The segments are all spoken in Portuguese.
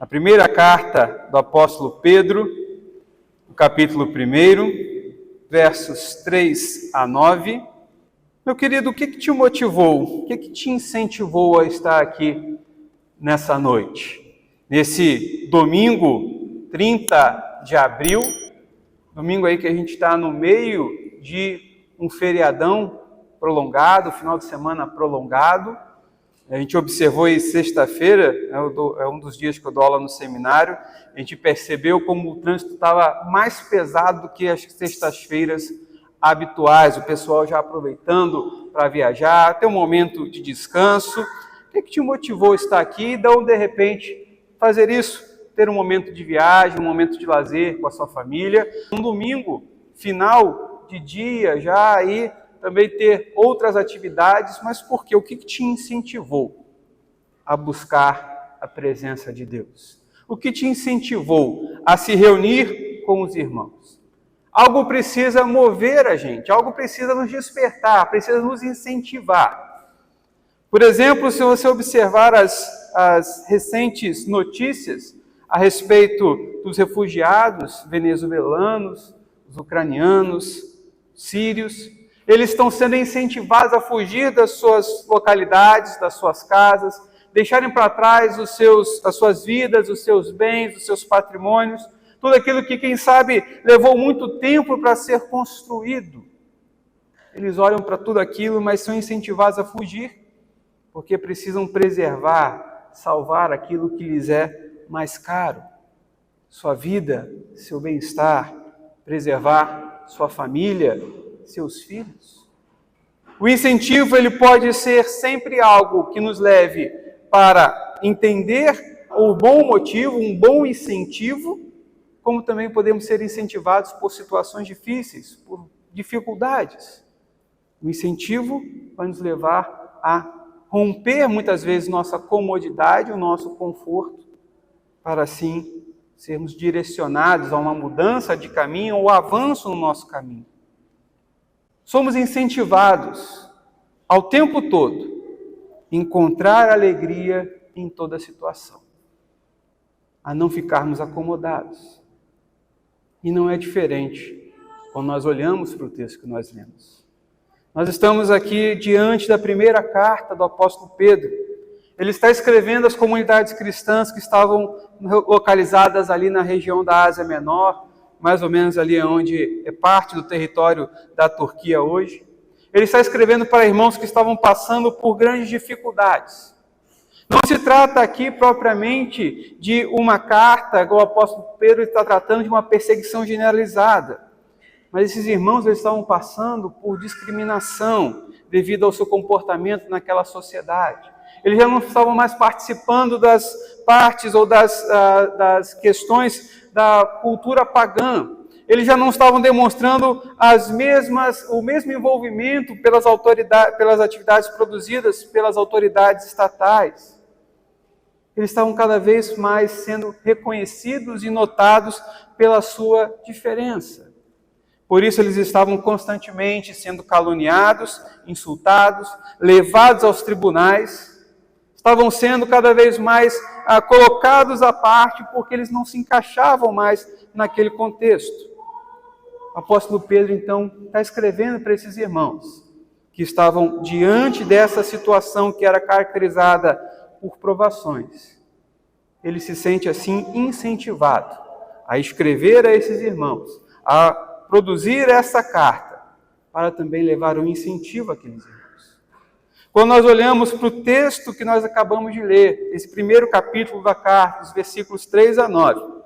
Na primeira carta do apóstolo Pedro, no capítulo 1, versos 3 a 9. Meu querido, o que te motivou? O que te incentivou a estar aqui nessa noite? Nesse domingo 30 de abril, domingo aí que a gente está no meio de um feriadão prolongado, final de semana prolongado. A gente observou aí sexta-feira, é um dos dias que eu dou aula no seminário, a gente percebeu como o trânsito estava mais pesado do que as sextas-feiras habituais, o pessoal já aproveitando para viajar, ter um momento de descanso. O que te motivou a estar aqui e então, de repente, fazer isso? Ter um momento de viagem, um momento de lazer com a sua família, um domingo, final de dia, já aí também ter outras atividades, mas por quê? O que te incentivou a buscar a presença de Deus? O que te incentivou a se reunir com os irmãos? Algo precisa mover a gente, algo precisa nos despertar, precisa nos incentivar. Por exemplo, se você observar as recentes notícias a respeito dos refugiados venezuelanos, os ucranianos, sírios, eles estão sendo incentivados a fugir das suas localidades, das suas casas, deixarem para trás as suas vidas, os seus bens, os seus patrimônios, tudo aquilo que, quem sabe, levou muito tempo para ser construído. Eles olham para tudo aquilo, mas são incentivados a fugir, porque precisam preservar, salvar aquilo que lhes é mais caro. Sua vida, seu bem-estar, preservar sua família, seus filhos. O incentivo, ele pode ser sempre algo que nos leve para entender o bom motivo, um bom incentivo, como também podemos ser incentivados por situações difíceis, por dificuldades. O incentivo vai nos levar a romper muitas vezes nossa comodidade, o nosso conforto, para assim sermos direcionados a uma mudança de caminho ou avanço no nosso caminho. Somos incentivados ao tempo todo a encontrar alegria em toda situação, a não ficarmos acomodados. E não é diferente quando nós olhamos para o texto que nós lemos. Nós estamos aqui diante da primeira carta do apóstolo Pedro. Ele está escrevendo às comunidades cristãs que estavam localizadas ali na região da Ásia Menor, mais ou menos ali onde é parte do território da Turquia hoje. Ele está escrevendo para irmãos que estavam passando por grandes dificuldades. Não se trata aqui propriamente de uma carta, igual o apóstolo Pedro está tratando de uma perseguição generalizada. Mas esses irmãos eles estavam passando por discriminação devido ao seu comportamento naquela sociedade. Eles já não estavam mais participando das partes ou das questões da cultura pagã. Eles já não estavam demonstrando o mesmo envolvimento pelas atividades produzidas pelas autoridades estatais. Eles estavam cada vez mais sendo reconhecidos e notados pela sua diferença. Por isso eles estavam constantemente sendo caluniados, insultados, levados aos tribunais. Estavam sendo cada vez mais colocados à parte porque eles não se encaixavam mais naquele contexto. O apóstolo Pedro, então, está escrevendo para esses irmãos que estavam diante dessa situação que era caracterizada por provações. Ele se sente assim incentivado a escrever a esses irmãos, a produzir essa carta, para também levar um incentivo àqueles irmãos. Quando nós olhamos para o texto que nós acabamos de ler, esse primeiro capítulo da carta, os versículos 3 a 9,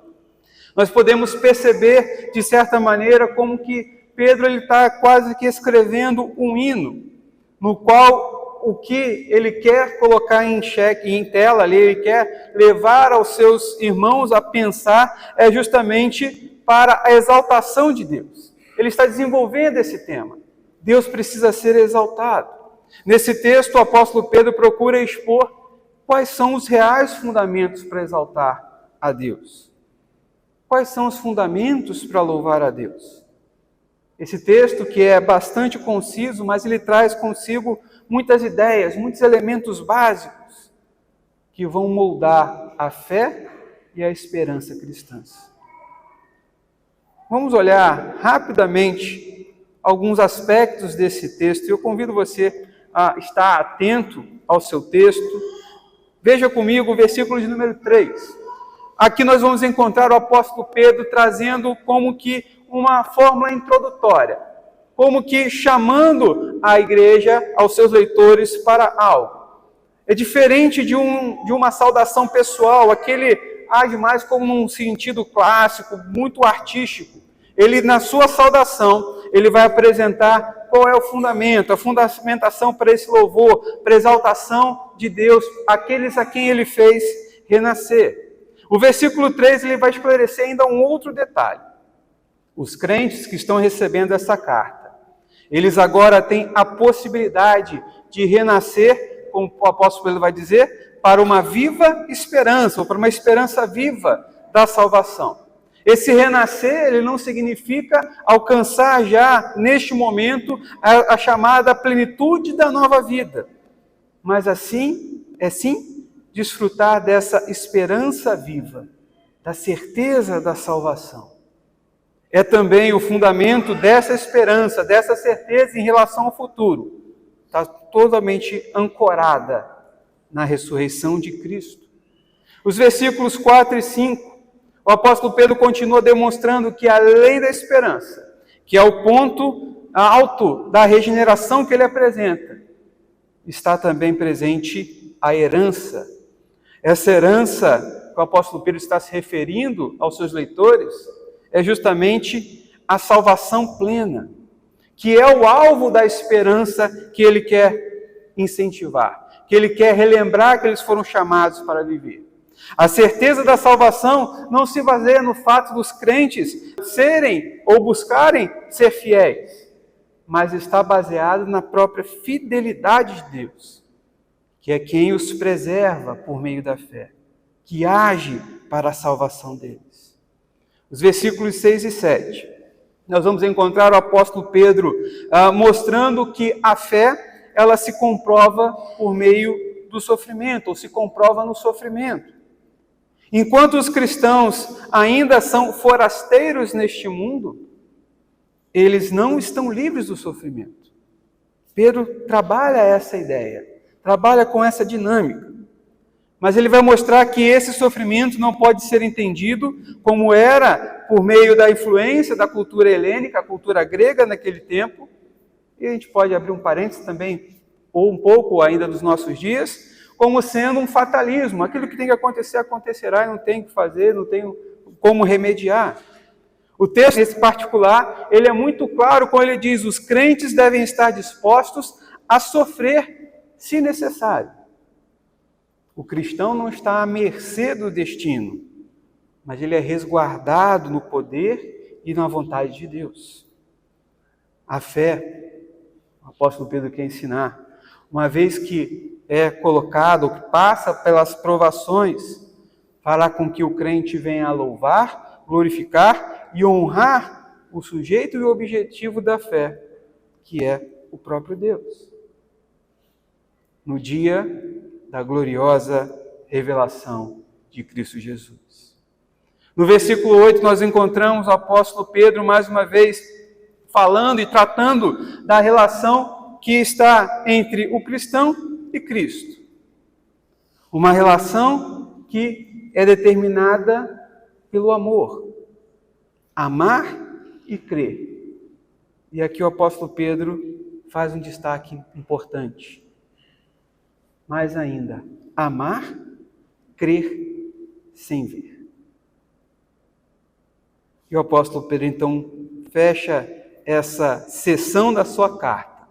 nós podemos perceber, de certa maneira, como que Pedro está quase que escrevendo um hino, no qual o que ele quer colocar em xeque, em tela ali, ele quer levar aos seus irmãos a pensar, é justamente para a exaltação de Deus. Ele está desenvolvendo esse tema. Deus precisa ser exaltado. Nesse texto, o apóstolo Pedro procura expor quais são os reais fundamentos para exaltar a Deus. Quais são os fundamentos para louvar a Deus? Esse texto, que é bastante conciso, mas ele traz consigo muitas ideias, muitos elementos básicos que vão moldar a fé e a esperança cristãs. Vamos olhar rapidamente alguns aspectos desse texto. Eu convido você a estar atento ao seu texto. Veja comigo o versículo de número 3. Aqui nós vamos encontrar o apóstolo Pedro trazendo como que uma fórmula introdutória, como que chamando a igreja, aos seus leitores, para algo. É diferente de uma saudação pessoal, aquele age mais como um sentido clássico, muito artístico. Ele, na sua saudação, ele vai apresentar qual é o fundamento, a fundamentação para esse louvor, para a exaltação de Deus, aqueles a quem ele fez renascer. O versículo 3 ele vai esclarecer ainda um outro detalhe. Os crentes que estão recebendo essa carta, eles agora têm a possibilidade de renascer, como o apóstolo Pedro vai dizer, para uma viva esperança, ou para uma esperança viva da salvação. Esse renascer, ele não significa alcançar já, neste momento, a chamada plenitude da nova vida. Mas assim, desfrutar dessa esperança viva, da certeza da salvação. É também o fundamento dessa esperança, dessa certeza em relação ao futuro. Está totalmente ancorada na ressurreição de Cristo. Os versículos 4 e 5, o apóstolo Pedro continua demonstrando que além da esperança, que é o ponto alto da regeneração que ele apresenta, está também presente a herança. Essa herança que o apóstolo Pedro está se referindo aos seus leitores é justamente a salvação plena, que é o alvo da esperança que ele quer incentivar, que ele quer relembrar que eles foram chamados para viver. A certeza da salvação não se baseia no fato dos crentes serem ou buscarem ser fiéis, mas está baseado na própria fidelidade de Deus, que é quem os preserva por meio da fé, que age para a salvação deles. Os versículos 6 e 7, nós vamos encontrar o apóstolo Pedro mostrando que a fé, ela se comprova por meio do sofrimento, ou se comprova no sofrimento. Enquanto os cristãos ainda são forasteiros neste mundo, eles não estão livres do sofrimento. Pedro trabalha essa ideia, trabalha com essa dinâmica. Mas ele vai mostrar que esse sofrimento não pode ser entendido como era por meio da influência da cultura helênica, a cultura grega naquele tempo. E a gente pode abrir um parênteses também, ou um pouco ainda dos nossos dias, como sendo um fatalismo. Aquilo que tem que acontecer, acontecerá e não tem o que fazer, não tem como remediar. O texto, nesse particular, ele é muito claro quando ele diz: os crentes devem estar dispostos a sofrer se necessário. O cristão não está à mercê do destino, mas ele é resguardado no poder e na vontade de Deus. A fé, o apóstolo Pedro quer ensinar, uma vez que é colocado, que passa pelas provações, fará com que o crente venha a louvar, glorificar e honrar o sujeito e o objetivo da fé, que é o próprio Deus. No dia da gloriosa revelação de Cristo Jesus. No versículo 8 nós encontramos o apóstolo Pedro mais uma vez falando e tratando da relação que está entre o cristão e Cristo. Uma relação que é determinada pelo amor. Amar e crer. E aqui o apóstolo Pedro faz um destaque importante. Mais ainda, amar, crer sem ver. E o apóstolo Pedro então fecha essa seção da sua carta,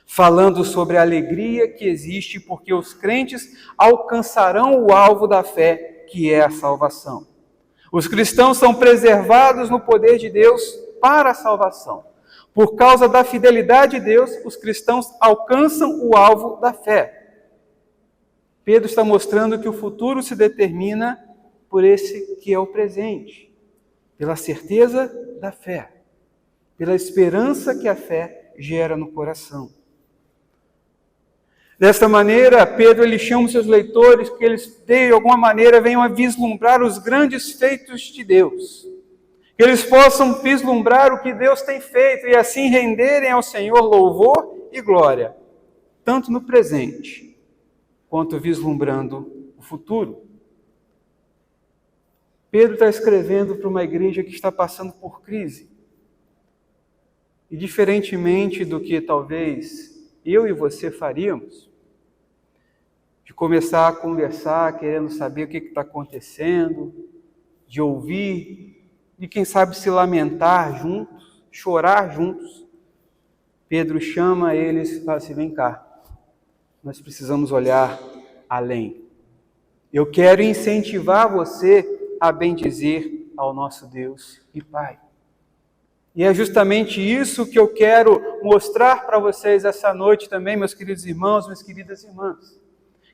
falando sobre a alegria que existe porque os crentes alcançarão o alvo da fé, que é a salvação. Os cristãos são preservados no poder de Deus para a salvação. Por causa da fidelidade de Deus, os cristãos alcançam o alvo da fé. Pedro está mostrando que o futuro se determina por esse que é o presente, pela certeza da fé, pela esperança que a fé gera no coração. Desta maneira, Pedro ele chama os seus leitores que eles, de alguma maneira, venham a vislumbrar os grandes feitos de Deus. Que eles possam vislumbrar o que Deus tem feito e assim renderem ao Senhor louvor e glória, tanto no presente, quanto vislumbrando o futuro. Pedro está escrevendo para uma igreja que está passando por crise. E diferentemente do que talvez eu e você faríamos, de começar a conversar, querendo saber o que está acontecendo, de ouvir, de quem sabe se lamentar juntos, chorar juntos, Pedro chama eles e fala assim: vem cá, nós precisamos olhar além. Eu quero incentivar você a bendizer ao nosso Deus e Pai. E é justamente isso que eu quero mostrar para vocês essa noite também, meus queridos irmãos, minhas queridas irmãs.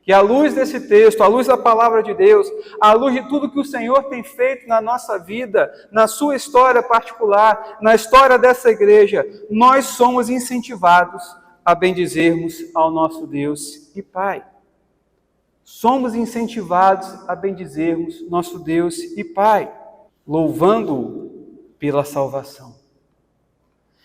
Que à luz desse texto, à luz da palavra de Deus, à luz de tudo que o Senhor tem feito na nossa vida, na sua história particular, na história dessa igreja, nós somos incentivados a bendizermos ao nosso Deus e Pai. Somos incentivados a bendizermos nosso Deus e Pai, louvando-o pela salvação.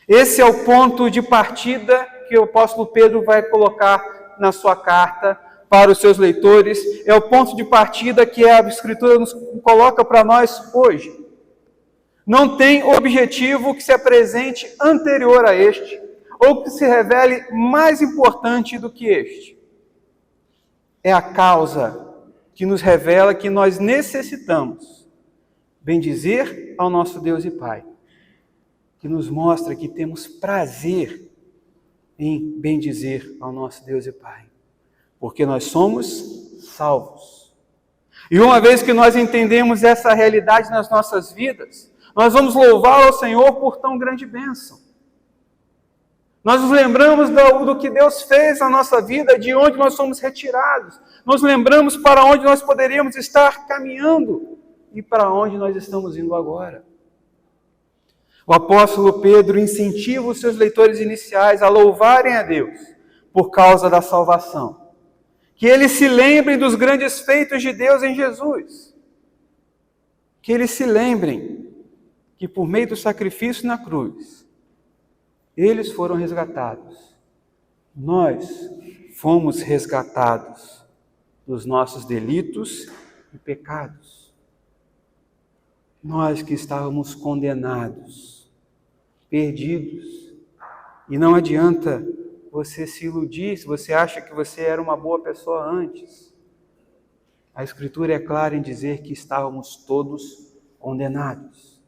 Esse é o ponto de partida que o apóstolo Pedro vai colocar na sua carta para os seus leitores. É o ponto de partida que a Escritura nos coloca para nós hoje. Não tem objetivo que se apresente anterior a este, ou que se revele mais importante do que este. É a causa que nos revela que nós necessitamos bendizer ao nosso Deus e Pai, que nos mostra que temos prazer em bendizer ao nosso Deus e Pai, porque nós somos salvos. E uma vez que nós entendemos essa realidade nas nossas vidas, nós vamos louvar ao Senhor por tão grande bênção. Nós nos lembramos do que Deus fez na nossa vida, de onde nós somos retirados. Nós lembramos para onde nós poderíamos estar caminhando e para onde nós estamos indo agora. O apóstolo Pedro incentiva os seus leitores iniciais a louvarem a Deus por causa da salvação. Que eles se lembrem dos grandes feitos de Deus em Jesus. Que eles se lembrem que por meio do sacrifício na cruz, eles foram resgatados. Nós fomos resgatados dos nossos delitos e pecados. Nós que estávamos condenados, perdidos. E não adianta você se iludir se você acha que você era uma boa pessoa antes. A Escritura é clara em dizer que estávamos todos condenados.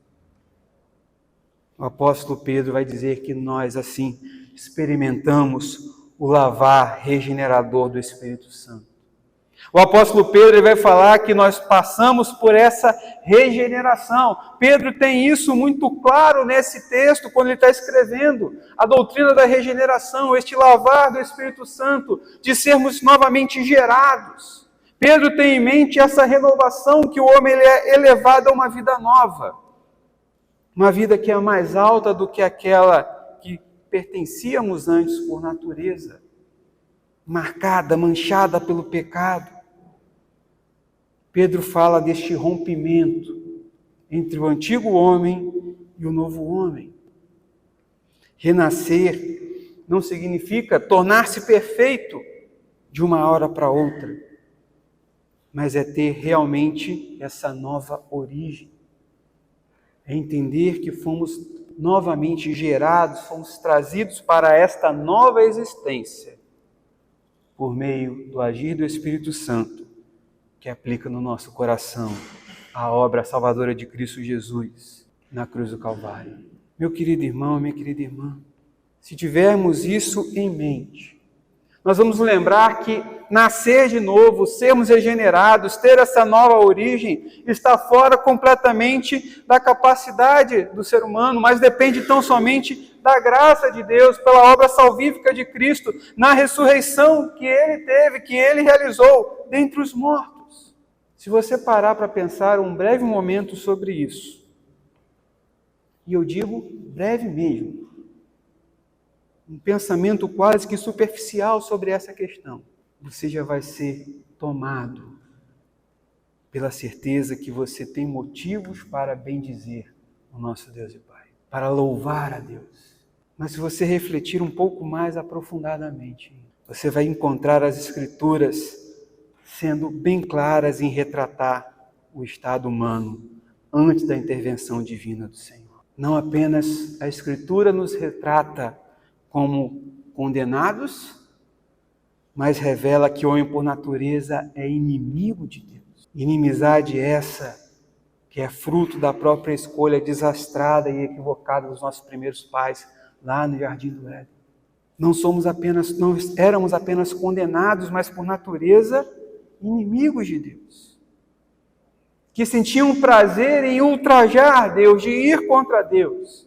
O apóstolo Pedro vai dizer que nós, assim, experimentamos o lavar regenerador do Espírito Santo. O apóstolo Pedro vai falar que nós passamos por essa regeneração. Pedro tem isso muito claro nesse texto, quando ele está escrevendo a doutrina da regeneração, este lavar do Espírito Santo, de sermos novamente gerados. Pedro tem em mente essa renovação, que o homem ele é elevado a uma vida nova. Uma vida que é mais alta do que aquela que pertencíamos antes por natureza, marcada, manchada pelo pecado. Pedro fala deste rompimento entre o antigo homem e o novo homem. Renascer não significa tornar-se perfeito de uma hora para outra, mas é ter realmente essa nova origem. É entender que fomos novamente gerados, fomos trazidos para esta nova existência por meio do agir do Espírito Santo, que aplica no nosso coração a obra salvadora de Cristo Jesus na cruz do Calvário. Meu querido irmão, minha querida irmã, se tivermos isso em mente, nós vamos lembrar que nascer de novo, sermos regenerados, ter essa nova origem, está fora completamente da capacidade do ser humano, mas depende tão somente da graça de Deus, pela obra salvífica de Cristo, na ressurreição que Ele teve, que Ele realizou dentre os mortos. Se você parar para pensar um breve momento sobre isso, e eu digo breve mesmo, um pensamento quase que superficial sobre essa questão, você já vai ser tomado pela certeza que você tem motivos para bendizer o nosso Deus e Pai, para louvar a Deus. Mas se você refletir um pouco mais aprofundadamente, você vai encontrar as Escrituras sendo bem claras em retratar o estado humano antes da intervenção divina do Senhor. Não apenas a Escritura nos retrata como condenados, mas revela que o homem por natureza é inimigo de Deus. Inimizade essa que é fruto da própria escolha desastrada e equivocada dos nossos primeiros pais lá no Jardim do Éden. Não éramos apenas condenados, mas por natureza inimigos de Deus, que sentiam prazer em ultrajar Deus, de ir contra Deus.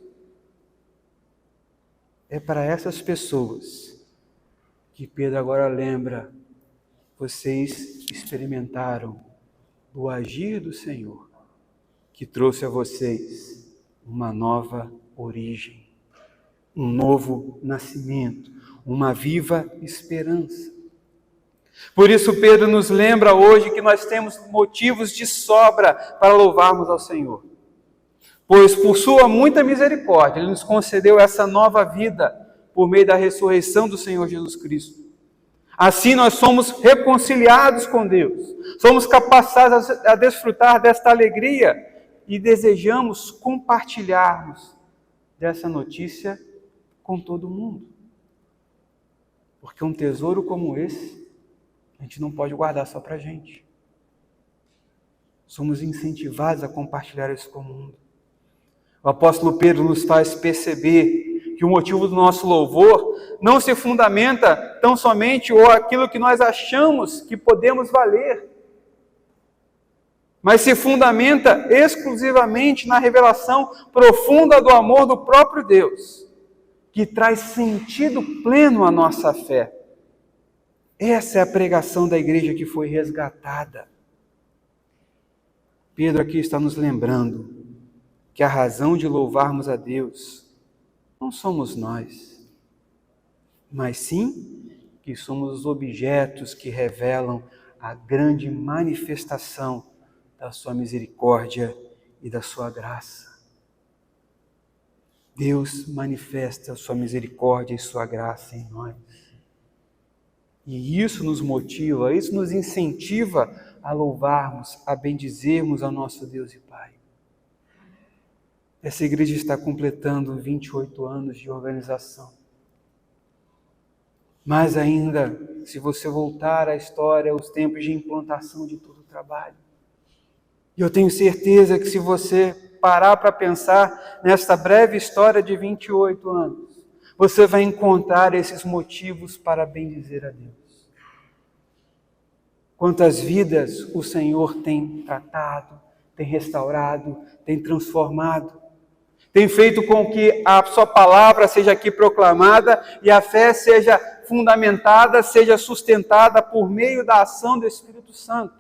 É para essas pessoas que Pedro agora lembra: vocês experimentaram o agir do Senhor, que trouxe a vocês uma nova origem, um novo nascimento, uma viva esperança. Por isso Pedro nos lembra hoje que nós temos motivos de sobra para louvarmos ao Senhor. Pois por sua muita misericórdia, Ele nos concedeu essa nova vida por meio da ressurreição do Senhor Jesus Cristo. Assim nós somos reconciliados com Deus, somos capacitados a desfrutar desta alegria e desejamos compartilharmos dessa notícia com todo mundo. Porque um tesouro como esse, a gente não pode guardar só para a gente. Somos incentivados a compartilhar isso com o mundo. O apóstolo Pedro nos faz perceber que o motivo do nosso louvor não se fundamenta tão somente ou aquilo que nós achamos que podemos valer, mas se fundamenta exclusivamente na revelação profunda do amor do próprio Deus, que traz sentido pleno à nossa fé. Essa é a pregação da igreja que foi resgatada. Pedro aqui está nos lembrando que a razão de louvarmos a Deus não somos nós, mas sim que somos os objetos que revelam a grande manifestação da sua misericórdia e da sua graça. Deus manifesta a sua misericórdia e sua graça em nós. E isso nos motiva, isso nos incentiva a louvarmos, a bendizermos ao nosso Deus e Pai. Essa igreja está completando 28 anos de organização. Mas ainda, se você voltar à história, os tempos de implantação de todo o trabalho. E eu tenho certeza que se você parar para pensar nesta breve história de 28 anos, você vai encontrar esses motivos para bendizer a Deus. Quantas vidas o Senhor tem tratado, tem restaurado, tem transformado, tem feito com que a sua palavra seja aqui proclamada e a fé seja fundamentada, seja sustentada por meio da ação do Espírito Santo.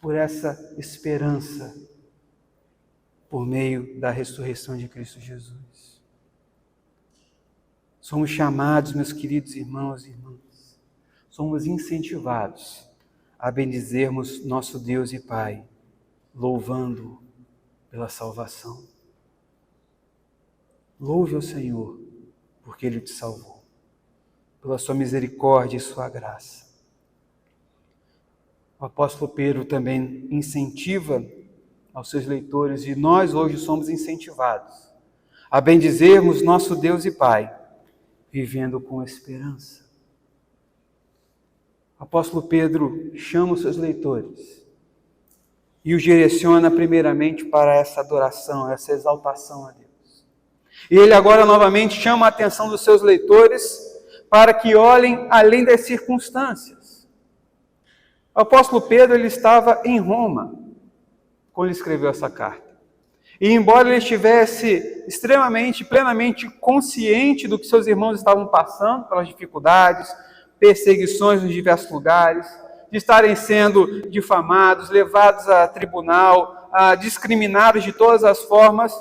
Por essa esperança, por meio da ressurreição de Cristo Jesus. Somos chamados, meus queridos irmãos e irmãs, somos incentivados a bendizermos nosso Deus e Pai, louvando-o pela salvação. Louve ao Senhor, porque Ele te salvou, pela sua misericórdia e sua graça. O apóstolo Pedro também incentiva aos seus leitores, e nós hoje somos incentivados a bendizermos nosso Deus e Pai, vivendo com esperança. O apóstolo Pedro chama os seus leitores e os direciona primeiramente para essa adoração, essa exaltação a Deus. E ele agora novamente chama a atenção dos seus leitores para que olhem além das circunstâncias. O apóstolo Pedro ele estava em Roma quando ele escreveu essa carta. E embora ele estivesse extremamente, plenamente consciente do que seus irmãos estavam passando, pelas dificuldades, perseguições nos diversos lugares, de estarem sendo difamados, levados a tribunal, discriminados de todas as formas,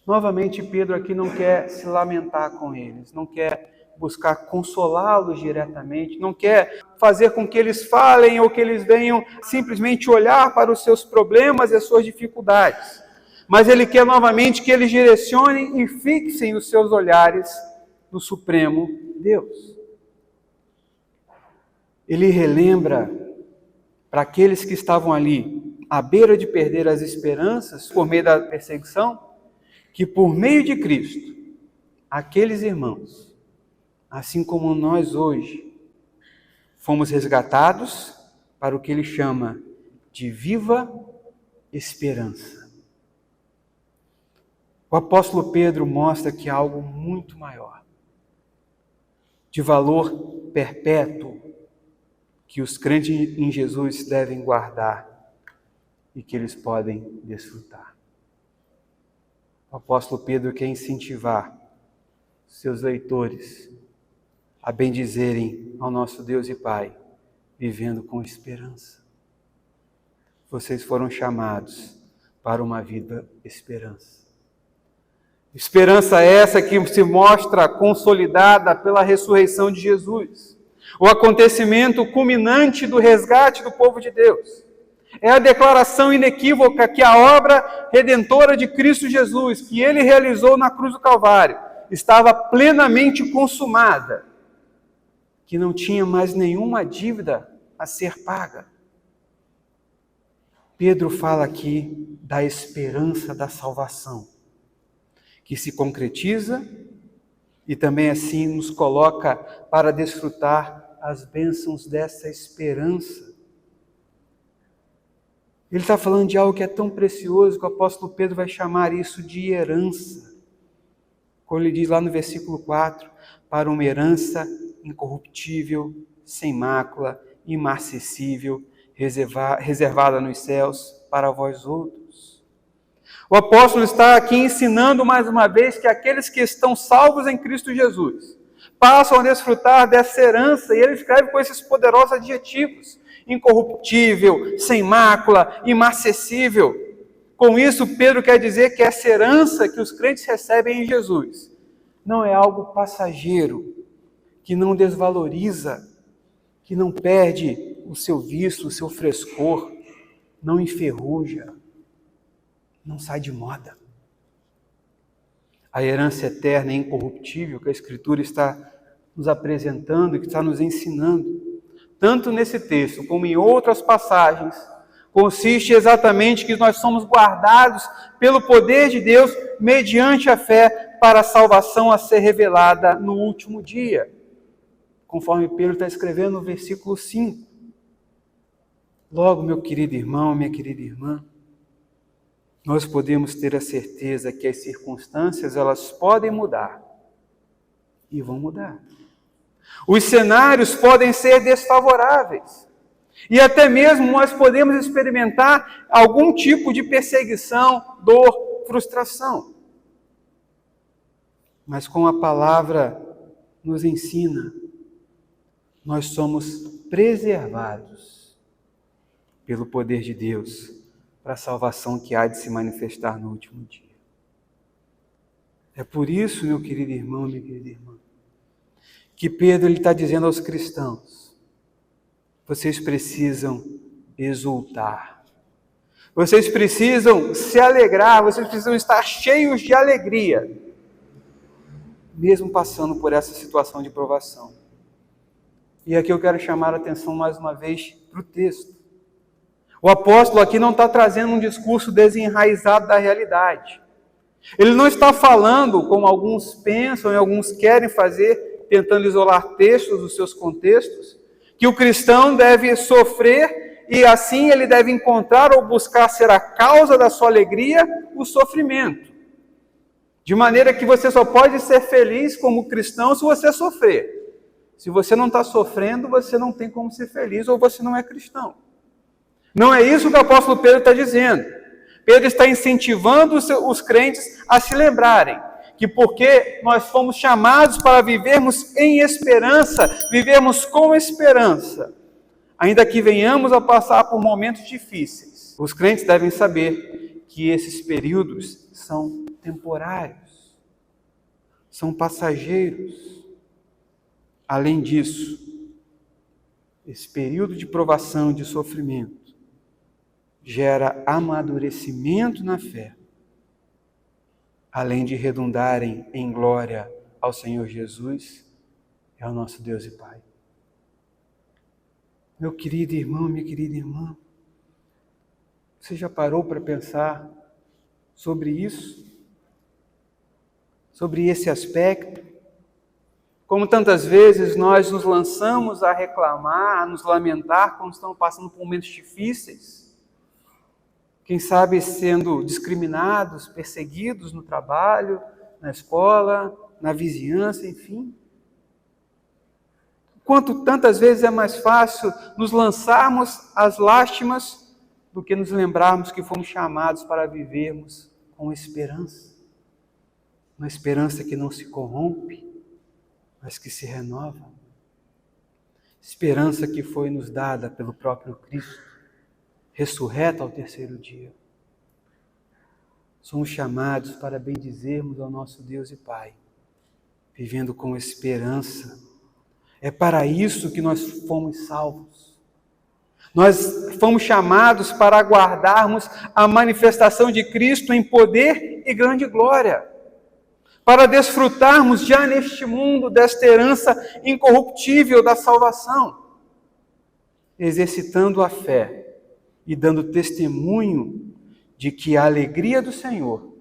Novamente, Pedro aqui não quer se lamentar com eles, não quer buscar consolá-los diretamente, não quer fazer com que eles falem ou que eles venham simplesmente olhar para os seus problemas e as suas dificuldades. Mas ele quer novamente que eles direcionem e fixem os seus olhares no Supremo Deus. Ele relembra para aqueles que estavam ali, à beira de perder as esperanças por meio da perseguição, que por meio de Cristo, aqueles irmãos, assim como nós hoje, fomos resgatados para o que ele chama de viva esperança. O apóstolo Pedro mostra que há algo muito maior, de valor perpétuo, que os crentes em Jesus devem guardar e que eles podem desfrutar. O apóstolo Pedro quer incentivar seus leitores a bendizerem ao nosso Deus e Pai, vivendo com esperança. Vocês foram chamados para uma vida esperança. Esperança essa que se mostra consolidada pela ressurreição de Jesus. O acontecimento culminante do resgate do povo de Deus. É a declaração inequívoca que a obra redentora de Cristo Jesus, que ele realizou na cruz do Calvário, estava plenamente consumada, que não tinha mais nenhuma dívida a ser paga. Pedro fala aqui da esperança da salvação, que se concretiza e também assim nos coloca para desfrutar as bênçãos dessa esperança. Ele está falando de algo que é tão precioso que o apóstolo Pedro vai chamar isso de herança. Como ele diz lá no versículo 4, para uma herança incorruptível, sem mácula, imarcessível, reservada nos céus para vós outros. O apóstolo está aqui ensinando mais uma vez que aqueles que estão salvos em Cristo Jesus passam a desfrutar dessa herança, e ele escreve com esses poderosos adjetivos: incorruptível, sem mácula, imarcessível. Com isso, Pedro quer dizer que essa herança que os crentes recebem em Jesus não é algo passageiro, que não desvaloriza, que não perde o seu viço, o seu frescor, não enferruja, não sai de moda. A herança eterna e incorruptível que a Escritura está nos apresentando, que está nos ensinando, tanto nesse texto como em outras passagens, consiste exatamente que nós somos guardados pelo poder de Deus mediante a fé para a salvação a ser revelada no último dia, conforme Pedro está escrevendo no versículo 5. Logo, meu querido irmão, minha querida irmã, nós podemos ter a certeza que as circunstâncias, elas podem mudar e vão mudar. Os cenários podem ser desfavoráveis e até mesmo nós podemos experimentar algum tipo de perseguição, dor, frustração. Mas como a palavra nos ensina, nós somos preservados pelo poder de Deus para a salvação que há de se manifestar no último dia. É por isso, meu querido irmão, minha querida irmã, que Pedro está dizendo aos cristãos: vocês precisam exultar, vocês precisam se alegrar, vocês precisam estar cheios de alegria, mesmo passando por essa situação de provação. E aqui eu quero chamar a atenção mais uma vez para o texto. O apóstolo aqui não está trazendo um discurso desenraizado da realidade. Ele não está falando, como alguns pensam e alguns querem fazer, tentando isolar textos dos seus contextos, que o cristão deve sofrer e assim ele deve encontrar ou buscar ser a causa da sua alegria o sofrimento. De maneira que você só pode ser feliz como cristão se você sofrer. Se você não está sofrendo, você não tem como ser feliz ou você não é cristão. Não é isso que o apóstolo Pedro está dizendo. Pedro está incentivando os crentes a se lembrarem que porque nós fomos chamados para vivermos em esperança, vivermos com esperança, ainda que venhamos a passar por momentos difíceis, os crentes devem saber que esses períodos são temporários, são passageiros. Além disso, esse período de provação e de sofrimento gera amadurecimento na fé, além de redundarem em glória ao Senhor Jesus e ao nosso Deus e Pai. Meu querido irmão, minha querida irmã, você já parou para pensar sobre isso? Sobre esse aspecto? Como tantas vezes nós nos lançamos a reclamar, a nos lamentar quando estamos passando por momentos difíceis, quem sabe sendo discriminados, perseguidos no trabalho, na escola, na vizinhança, enfim. Quanto tantas vezes é mais fácil nos lançarmos às lástimas do que nos lembrarmos que fomos chamados para vivermos com esperança. Uma esperança que não se corrompe, mas que se renova. Esperança que foi nos dada pelo próprio Cristo, ressurreto ao terceiro dia. Somos chamados para bendizermos ao nosso Deus e Pai, vivendo com esperança. É para isso que nós fomos salvos. Nós fomos chamados para aguardarmos a manifestação de Cristo em poder e grande glória, para desfrutarmos já neste mundo desta herança incorruptível da salvação, exercitando a fé e dando testemunho de que a alegria do Senhor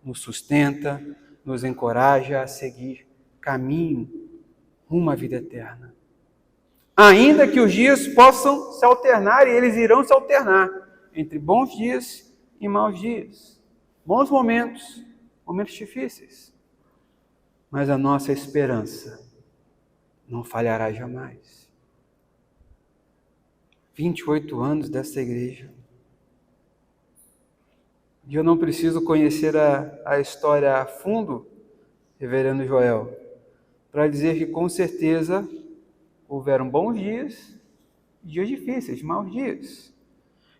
nos sustenta, nos encoraja a seguir caminho rumo à vida eterna. Ainda que os dias possam se alternar, e eles irão se alternar, entre bons dias e maus dias, bons momentos, momentos difíceis. Mas a nossa esperança não falhará jamais. 28 anos dessa igreja. E eu não preciso conhecer a história a fundo, reverendo Joel, para dizer que com certeza houveram bons dias e dias difíceis, maus dias.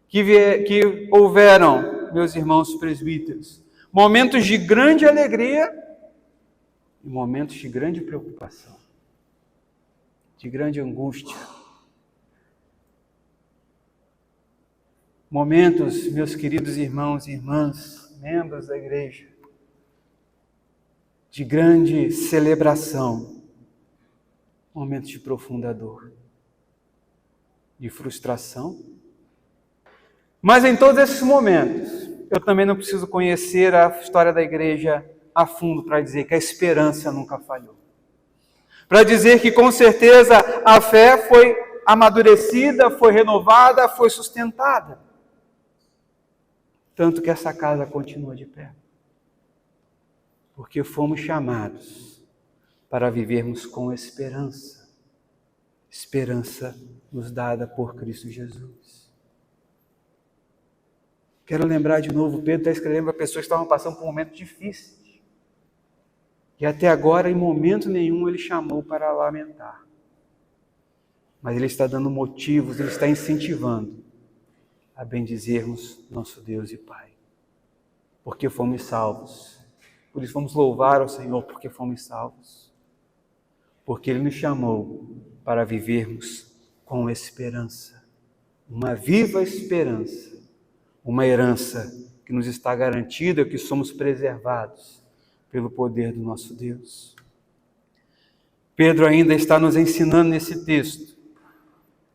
Que houveram, meus irmãos presbíteros, momentos de grande alegria e momentos de grande preocupação, de grande angústia. Momentos, meus queridos irmãos e irmãs, membros da igreja, de grande celebração, momentos de profunda dor, de frustração. Mas em todos esses momentos, eu também não preciso conhecer a história da igreja a fundo para dizer que a esperança nunca falhou. Para dizer que com certeza a fé foi amadurecida, foi renovada, foi sustentada. Tanto que essa casa continua de pé. Porque fomos chamados para vivermos com esperança. Esperança nos dada por Cristo Jesus. Quero lembrar de novo, Pedro está escrevendo para pessoas que estavam passando por momentos difíceis. E até agora, em momento nenhum, ele chamou para lamentar. Mas ele está dando motivos, ele está incentivando a bendizermos nosso Deus e Pai. Porque fomos salvos. Por isso vamos louvar ao Senhor porque fomos salvos. Porque Ele nos chamou para vivermos com esperança. Uma viva esperança. Uma herança que nos está garantida, que somos preservados pelo poder do nosso Deus. Pedro ainda está nos ensinando nesse texto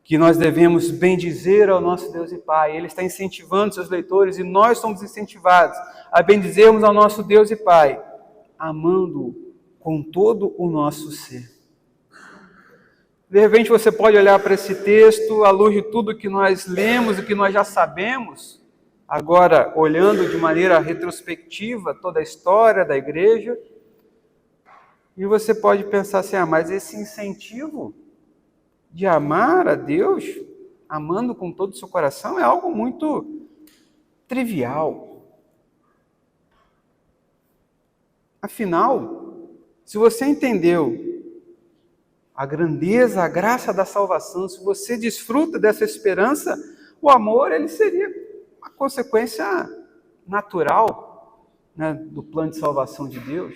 que nós devemos bendizer ao nosso Deus e Pai. Ele está incentivando seus leitores e nós somos incentivados a bendizermos ao nosso Deus e Pai, amando-o com todo o nosso ser. De repente você pode olhar para esse texto, à luz de tudo que nós lemos e que nós já sabemos, agora olhando de maneira retrospectiva toda a história da igreja, e você pode pensar assim, mas esse incentivo de amar a Deus, amando com todo o seu coração, é algo muito trivial. Afinal, se você entendeu a grandeza, a graça da salvação, se você desfruta dessa esperança, o amor ele seria uma consequência natural, né, do plano de salvação de Deus,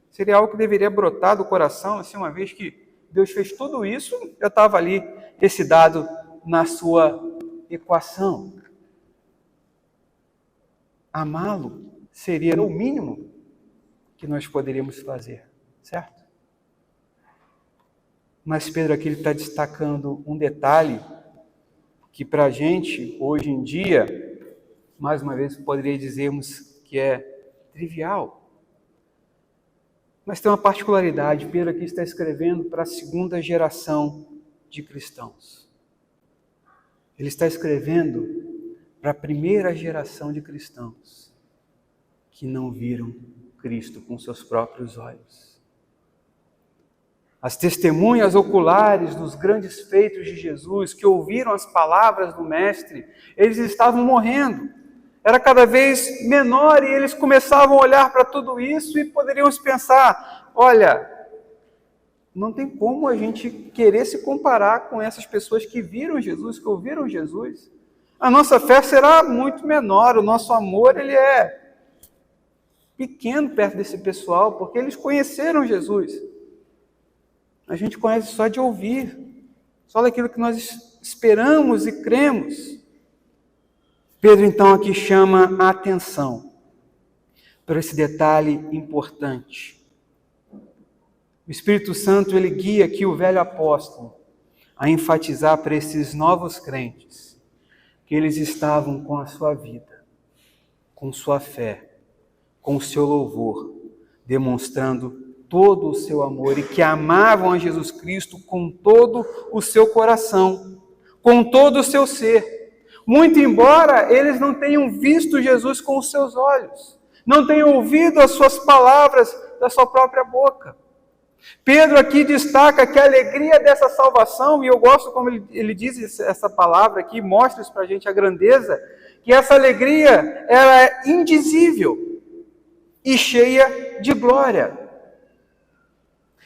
seria algo que deveria brotar do coração, assim, uma vez que Deus fez tudo isso, já estava ali esse dado na sua equação. Amá-lo seria o mínimo que nós poderíamos fazer, certo? Mas Pedro aqui está destacando um detalhe que para a gente, hoje em dia, mais uma vez poderia dizermos que é trivial. Mas tem uma particularidade, Pedro aqui está escrevendo para a segunda geração de cristãos. Ele está escrevendo para a primeira geração de cristãos que não viram Cristo com seus próprios olhos. As testemunhas oculares dos grandes feitos de Jesus, que ouviram as palavras do Mestre, eles estavam morrendo. Era cada vez menor e eles começavam a olhar para tudo isso e poderiam pensar, olha, não tem como a gente querer se comparar com essas pessoas que viram Jesus, que ouviram Jesus. A nossa fé será muito menor, o nosso amor ele é pequeno perto desse pessoal, porque eles conheceram Jesus. A gente conhece só de ouvir, só daquilo que nós esperamos e cremos. Pedro, então, aqui chama a atenção para esse detalhe importante. O Espírito Santo, ele guia aqui o velho apóstolo a enfatizar para esses novos crentes que eles estavam com a sua vida, com sua fé, com o seu louvor, demonstrando todo o seu amor e que amavam a Jesus Cristo com todo o seu coração, com todo o seu ser. Muito embora eles não tenham visto Jesus com os seus olhos, não tenham ouvido as suas palavras da sua própria boca. Pedro aqui destaca que a alegria dessa salvação, e eu gosto como ele diz essa palavra aqui, mostra isso para a gente a grandeza, que essa alegria ela é indizível e cheia de glória.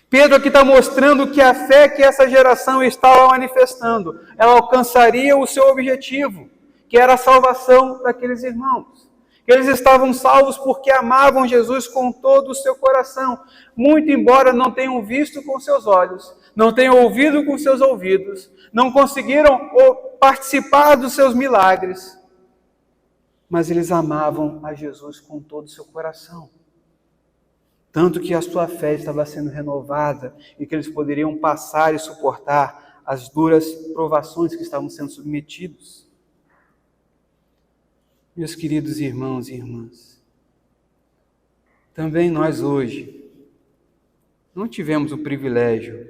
Pedro aqui está mostrando que a fé que essa geração estava manifestando, ela alcançaria o seu objetivo, que era a salvação daqueles irmãos. Eles estavam salvos porque amavam Jesus com todo o seu coração, muito embora não tenham visto com seus olhos, não tenham ouvido com seus ouvidos, não conseguiram participar dos seus milagres, mas eles amavam a Jesus com todo o seu coração. Tanto que a sua fé estava sendo renovada e que eles poderiam passar e suportar as duras provações que estavam sendo submetidos. Meus queridos irmãos e irmãs, também nós hoje não tivemos o privilégio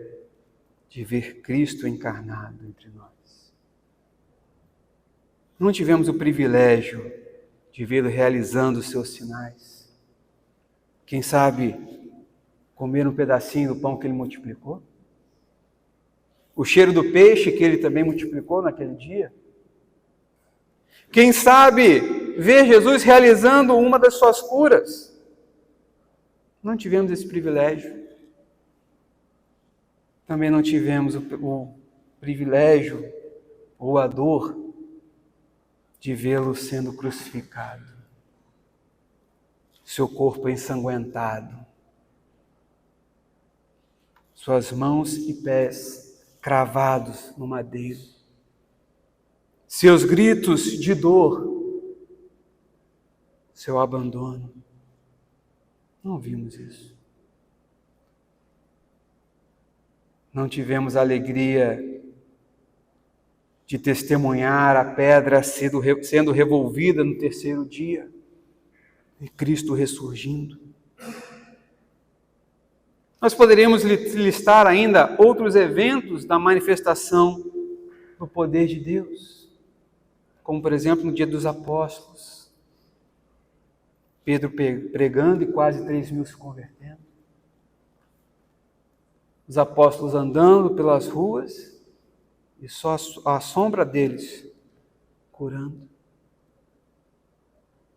de ver Cristo encarnado entre nós. Não tivemos o privilégio de vê-lo realizando os seus sinais. Quem sabe comer um pedacinho do pão que ele multiplicou? O cheiro do peixe que ele também multiplicou naquele dia? Quem sabe ver Jesus realizando uma das suas curas? Não tivemos esse privilégio. Também não tivemos o privilégio ou a dor de vê-lo sendo crucificado. Seu corpo ensanguentado, suas mãos e pés cravados no madeiro, seus gritos de dor, seu abandono. Não vimos isso. Não tivemos a alegria de testemunhar a pedra sendo revolvida no terceiro dia. E Cristo ressurgindo. Nós poderíamos listar ainda outros eventos da manifestação do poder de Deus, como por exemplo no dia dos apóstolos, Pedro pregando e quase 3.000 se convertendo, os apóstolos andando pelas ruas e só a sombra deles curando.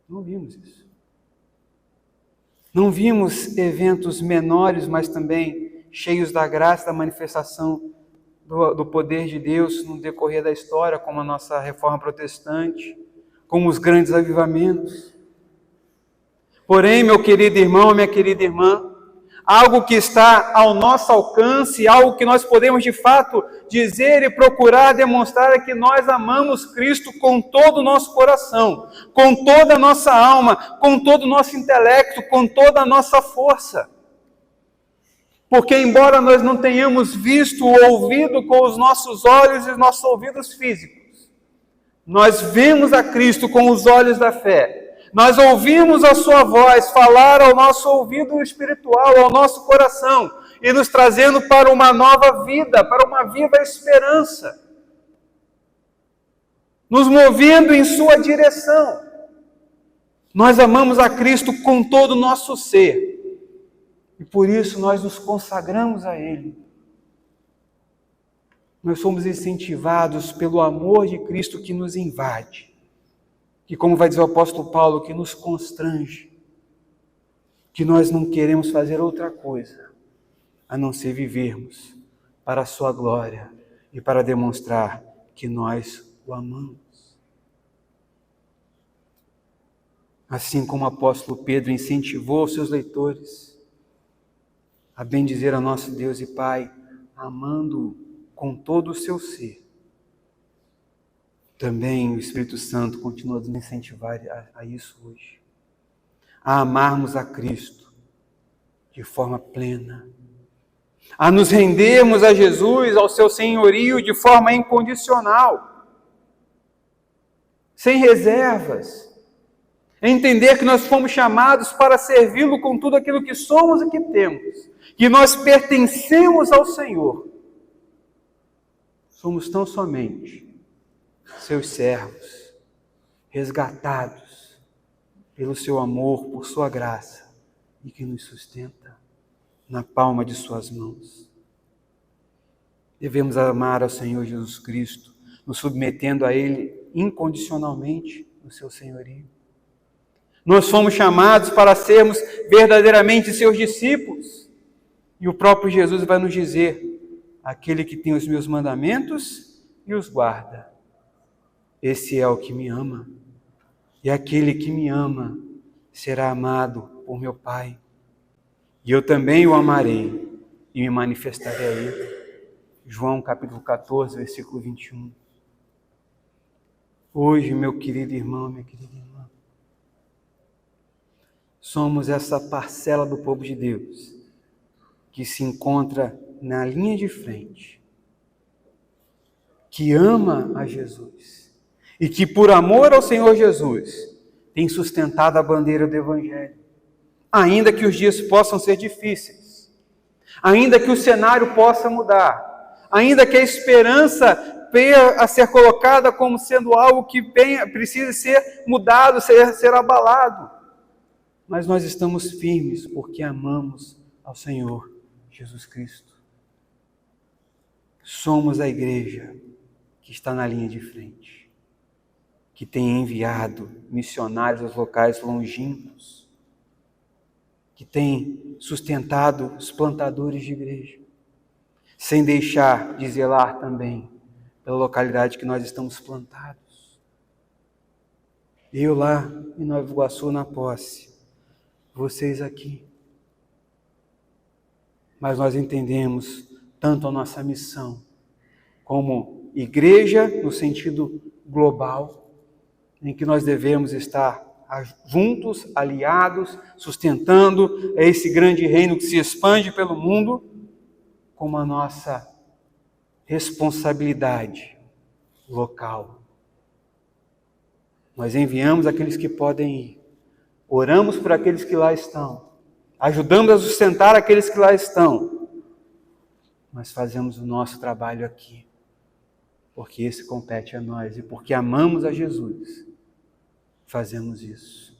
Não vimos isso. Não vimos eventos menores, mas também cheios da graça, da manifestação do poder de Deus no decorrer da história, como a nossa reforma protestante, como os grandes avivamentos. Porém, meu querido irmão, minha querida irmã, algo que está ao nosso alcance, algo que nós podemos de fato dizer e procurar demonstrar é que nós amamos Cristo com todo o nosso coração, com toda a nossa alma, com todo o nosso intelecto, com toda a nossa força. Porque embora nós não tenhamos visto ou ouvido com os nossos olhos e os nossos ouvidos físicos, nós vemos a Cristo com os olhos da fé. Nós ouvimos a sua voz falar ao nosso ouvido espiritual, ao nosso coração, e nos trazendo para uma nova vida, para uma viva esperança, nos movendo em sua direção. Nós amamos a Cristo com todo o nosso ser, e por isso nós nos consagramos a Ele. Nós somos incentivados pelo amor de Cristo que nos invade. Que, como vai dizer o apóstolo Paulo, que nos constrange, que nós não queremos fazer outra coisa a não ser vivermos para a sua glória e para demonstrar que nós o amamos. Assim como o apóstolo Pedro incentivou os seus leitores a bendizer a nosso Deus e Pai, amando-o com todo o seu ser, também o Espírito Santo continua a nos incentivar a isso hoje. A amarmos a Cristo de forma plena. A nos rendermos a Jesus, ao seu senhorio, de forma incondicional. Sem reservas. Entender que nós fomos chamados para servi-lo com tudo aquilo que somos e que temos. Que nós pertencemos ao Senhor. Somos tão somente seus servos, resgatados pelo seu amor, por sua graça, e que nos sustenta na palma de suas mãos. Devemos amar ao Senhor Jesus Cristo, nos submetendo a Ele incondicionalmente no seu senhorio. Nós fomos chamados para sermos verdadeiramente seus discípulos, e o próprio Jesus vai nos dizer: aquele que tem os meus mandamentos e os guarda, esse é o que me ama, e aquele que me ama será amado por meu Pai, e eu também o amarei e me manifestarei a ele. João capítulo 14, versículo 21. Hoje, meu querido irmão, minha querida irmã, somos essa parcela do povo de Deus que se encontra na linha de frente, que ama a Jesus, e que por amor ao Senhor Jesus tem sustentado a bandeira do Evangelho. Ainda que os dias possam ser difíceis, ainda que o cenário possa mudar, ainda que a esperança venha a ser colocada como sendo algo que precisa ser mudado, ser abalado, mas nós estamos firmes porque amamos ao Senhor Jesus Cristo. Somos a igreja que está na linha de frente, que tem enviado missionários aos locais longínquos, que tem sustentado os plantadores de igreja, sem deixar de zelar também pela localidade que nós estamos plantados. Eu lá em Nova Iguaçu na posse, vocês aqui. Mas nós entendemos tanto a nossa missão como igreja no sentido global, em que nós devemos estar juntos, aliados, sustentando esse grande reino que se expande pelo mundo, como a nossa responsabilidade local. Nós enviamos aqueles que podem ir, oramos por aqueles que lá estão, ajudamos a sustentar aqueles que lá estão, mas fazemos o nosso trabalho aqui, porque esse compete a nós e porque amamos a Jesus, fazemos isso,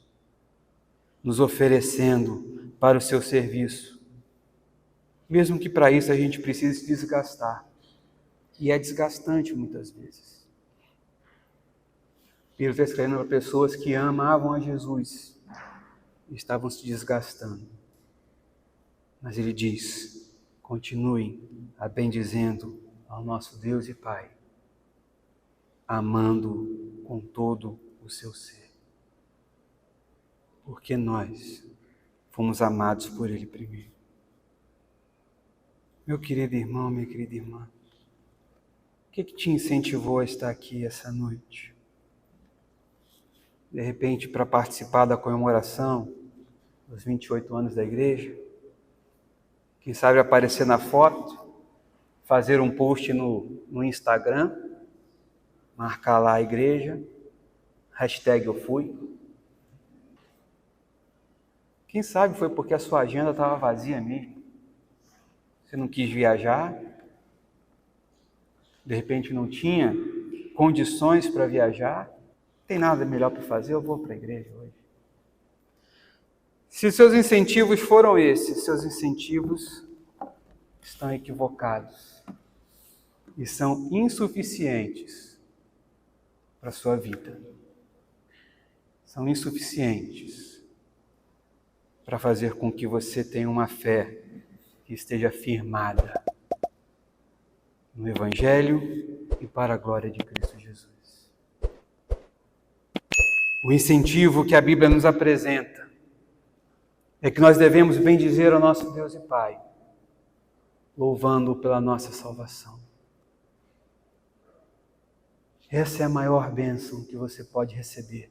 nos oferecendo para o seu serviço, mesmo que para isso a gente precise se desgastar, e é desgastante muitas vezes. Pedro está escrevendo para pessoas que amavam a Jesus e estavam se desgastando, mas ele diz: continuem a bendizendo ao nosso Deus e Pai, amando com todo o seu ser. porque nós fomos amados por Ele primeiro. Meu querido irmão, minha querida irmã, o que te incentivou a estar aqui essa noite? De repente, para participar da comemoração dos 28 anos da igreja? Quem sabe aparecer na foto, fazer um post no Instagram, marcar lá a igreja, hashtag eu fui. Quem sabe foi porque a sua agenda estava vazia mesmo. Você não quis viajar, de repente não tinha condições para viajar. Não tem nada melhor para fazer, eu vou para a igreja hoje. Se seus incentivos foram esses, seus incentivos estão equivocados e são insuficientes para a sua vida. São insuficientes para fazer com que você tenha uma fé que esteja firmada no Evangelho e para a glória de Cristo Jesus. O incentivo que a Bíblia nos apresenta é que nós devemos bendizer ao nosso Deus e Pai, louvando-o pela nossa salvação. Essa é a maior bênção que você pode receber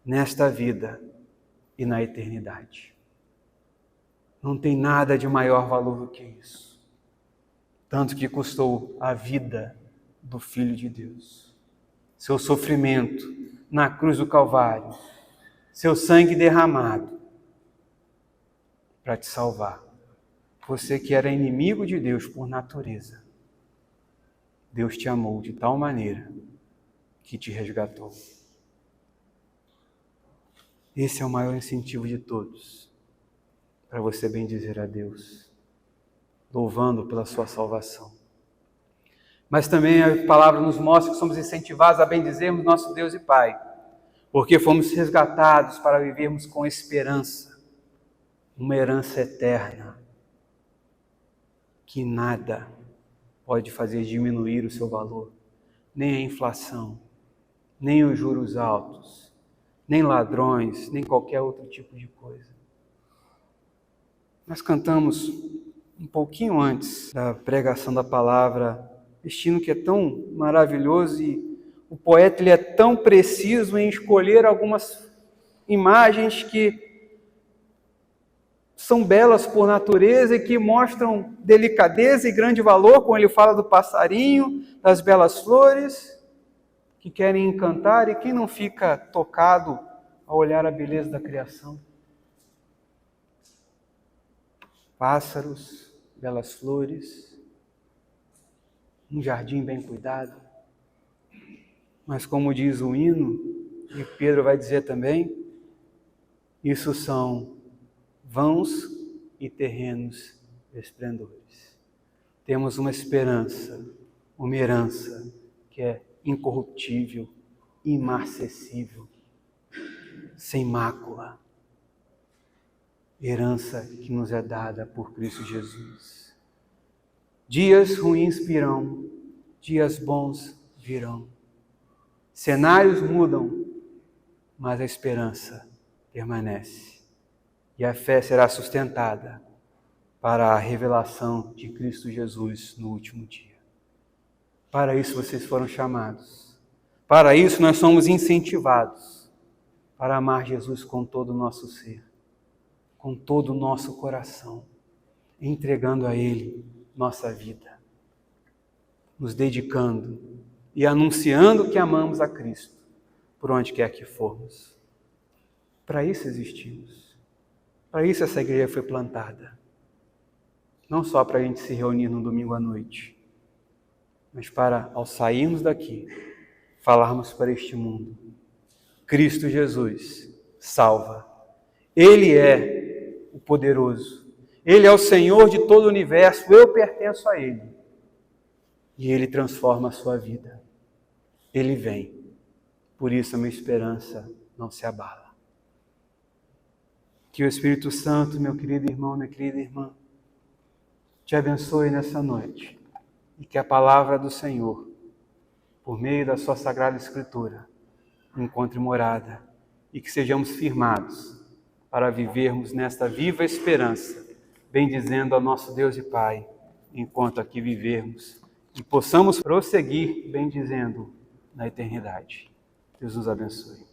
nesta vida e na eternidade. Não tem nada de maior valor do que isso. Tanto que custou a vida do Filho de Deus. Seu sofrimento na cruz do Calvário, seu sangue derramado para te salvar. Você que era inimigo de Deus por natureza, Deus te amou de tal maneira que te resgatou. Esse é o maior incentivo de todos, para você bendizer a Deus, louvando pela sua salvação. Mas também a palavra nos mostra que somos incentivados a bendizermos nosso Deus e Pai, porque fomos resgatados para vivermos com esperança, uma herança eterna, que nada pode fazer diminuir o seu valor, nem a inflação, nem os juros altos, nem ladrões, nem qualquer outro tipo de coisa. Nós cantamos um pouquinho antes da pregação da palavra, este hino que é tão maravilhoso e o poeta ele é tão preciso em escolher algumas imagens que são belas por natureza e que mostram delicadeza e grande valor, quando ele fala do passarinho, das belas flores, que querem encantar, e quem não fica tocado ao olhar a beleza da criação? Pássaros, belas flores, um jardim bem cuidado. Mas como diz o hino, e Pedro vai dizer também, isso são vãos e terrenos esplendores. Temos uma esperança, uma herança que é incorruptível, imarcessível, sem mácula. Herança que nos é dada por Cristo Jesus. Dias ruins virão, dias bons virão. Cenários mudam, mas a esperança permanece. E a fé será sustentada para a revelação de Cristo Jesus no último dia. Para isso vocês foram chamados. Para isso nós somos incentivados para amar Jesus com todo o nosso ser, com todo o nosso coração, entregando a Ele nossa vida, nos dedicando e anunciando que amamos a Cristo por onde quer que formos. Para isso existimos. Para isso essa igreja foi plantada. Não só para a gente se reunir no domingo à noite, mas para, ao sairmos daqui, falarmos para este mundo: Cristo Jesus salva. Ele é o poderoso. Ele é o Senhor de todo o universo. Eu pertenço a Ele. E Ele transforma a sua vida. Ele vem. Por isso a minha esperança não se abala. Que o Espírito Santo, meu querido irmão, minha querida irmã, te abençoe nessa noite. E que a palavra do Senhor, por meio da sua Sagrada Escritura, encontre morada. E que sejamos firmados para vivermos nesta viva esperança, bendizendo a nosso Deus e Pai, enquanto aqui vivermos, e possamos prosseguir bendizendo na eternidade. Deus nos abençoe.